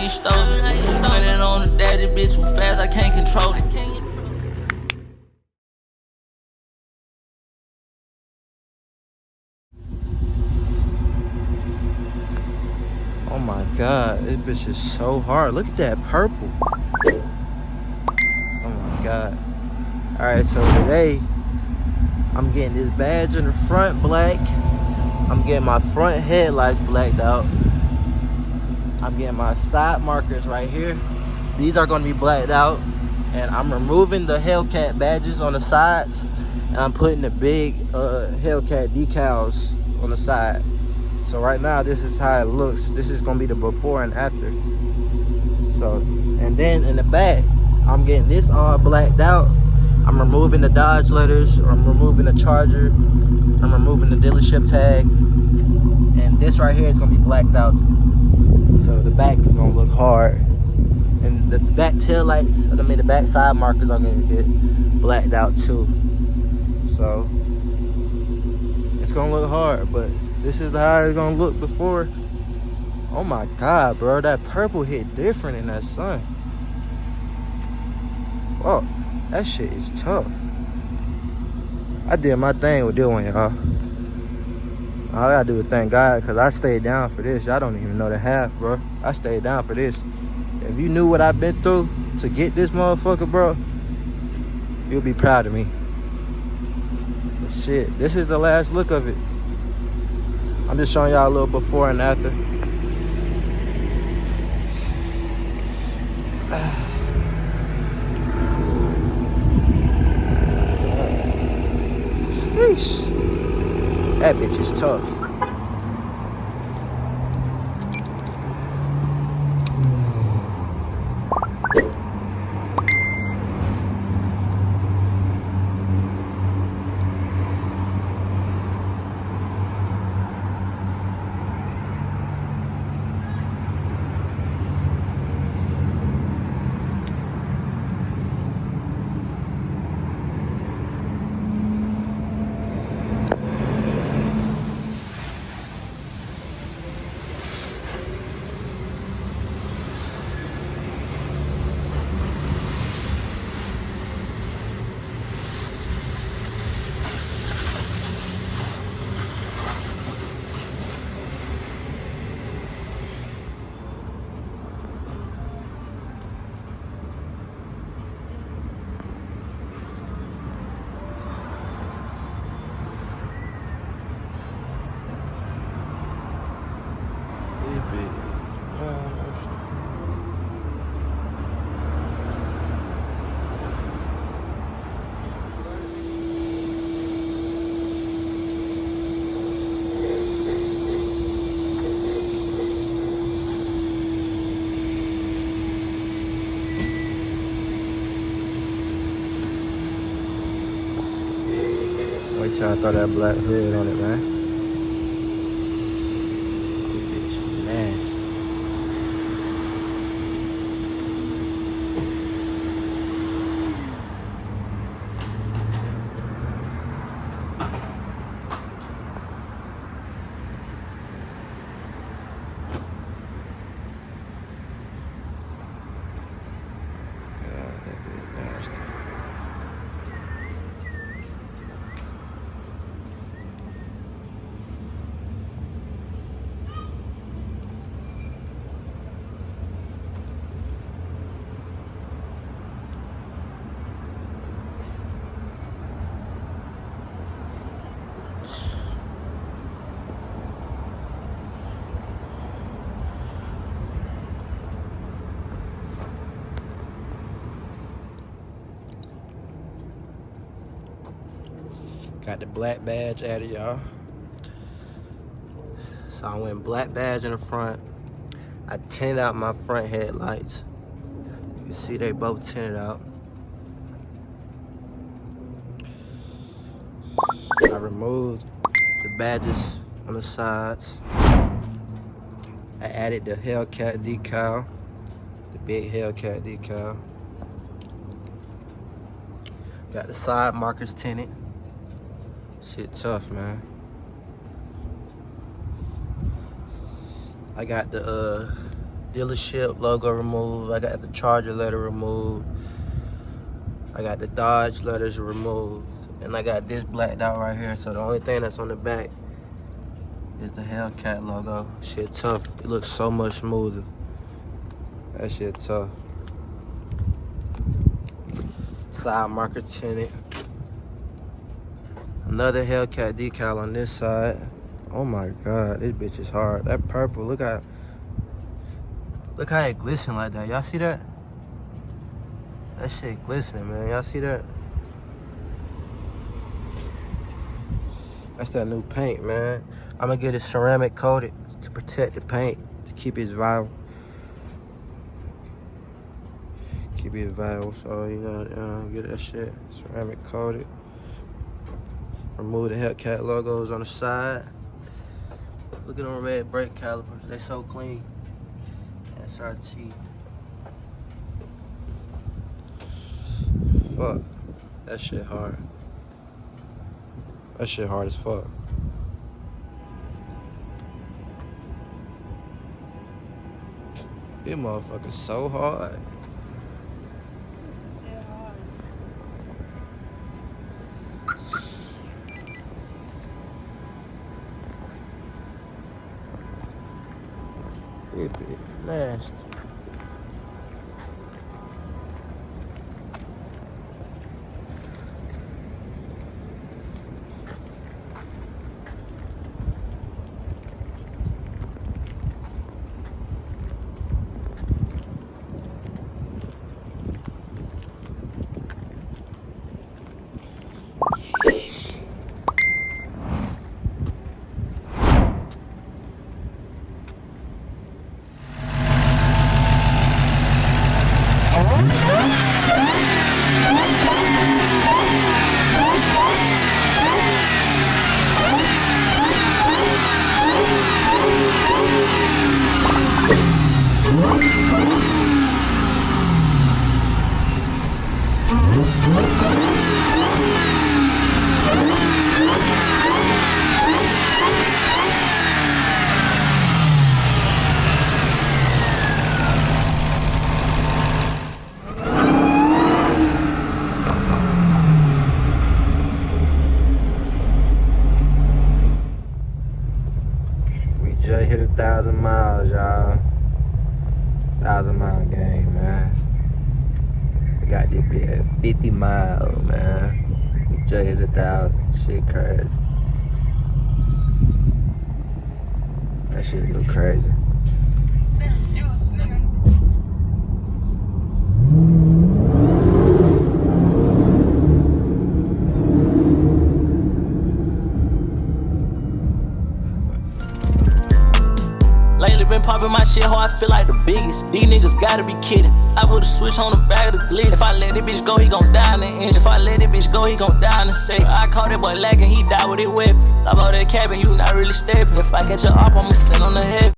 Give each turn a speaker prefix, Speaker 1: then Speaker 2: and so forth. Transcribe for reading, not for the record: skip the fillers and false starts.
Speaker 1: ain't stolen. Put it on the daddy, bitch, too fast, I can't control it.
Speaker 2: Oh my god, this bitch is so hard. Look at that purple. Oh my god. Alright, so today I'm getting this badge in the front black. I'm getting my front headlights blacked out. I'm getting my side markers right here. These are going to be blacked out. And I'm removing the Hellcat badges on the sides. And I'm putting the big Hellcat decals on the side. So right now, this is how it looks. This is going to be the before and after. So, and then in the back, I'm getting this all blacked out. I'm removing the Dodge letters. I'm removing the Charger. I'm removing the dealership tag. And this right here is going to be blacked out. So the back is going to look hard. And the back tail lights, the back side markers are going to get blacked out too. So it's going to look hard, but this is how it's going to look before. Oh my god, bro, that purple hit different in that sun. Fuck, that shit is tough. I did my thing with this one, y'all. All I gotta do is thank God, because I stayed down for this. Y'all don't even know the half, bro. I stayed down for this. If you knew what I've been through to get this motherfucker, bro, you'll be proud of me. But shit, this is the last look of it. I'm just showing y'all a little before and after. Sheesh. That bitch is tough. Wait till I throw that black hood on it, man. This bitch nasty. God, that bitch nasty. Got the black badge added, y'all. So I went black badge in the front. I tinted out my front headlights. You can see they both tinted out. I removed the badges on the sides. I added the Hellcat decal, the big Hellcat decal. Got the side markers tinted. Shit tough, man. I got the dealership logo removed. I got the Charger letter removed. I got the Dodge letters removed. And I got this blacked out right here. So the only thing that's on the back is the Hellcat logo. Shit tough. It looks so much smoother. That shit tough. Side marker tinted. Another Hellcat decal on this side. Oh my god, this bitch is hard. That purple, look how it glisten like that. Y'all see that? That shit glistening, man. Y'all see that? That's that new paint, man. I'm gonna get it ceramic coated to protect the paint, to keep it viral. Keep it viral, so you gotta get that shit ceramic coated. Remove the Hellcat logos on the side. Look at them red brake calipers, they so clean. SRT. Fuck, that shit hard. That shit hard as fuck. This motherfucker's so hard. It be nasty. Just hit 1,000 miles, y'all. 1,000-mile game, man. We got this bit at 50 miles, man. We just hit 1,000. Shit crazy. That shit look crazy.
Speaker 1: Lately been popping my shit hard, I feel like the biggest. These niggas gotta be kidding. I put a switch on the back of the glitz. If I let this bitch go, he gon' die in an inch. If I let this bitch go, he gon' die in a second. I caught that boy lagging, he died with it weapon. I bought that cabin, you not really stepping. If I catch a op, I'ma send on the head.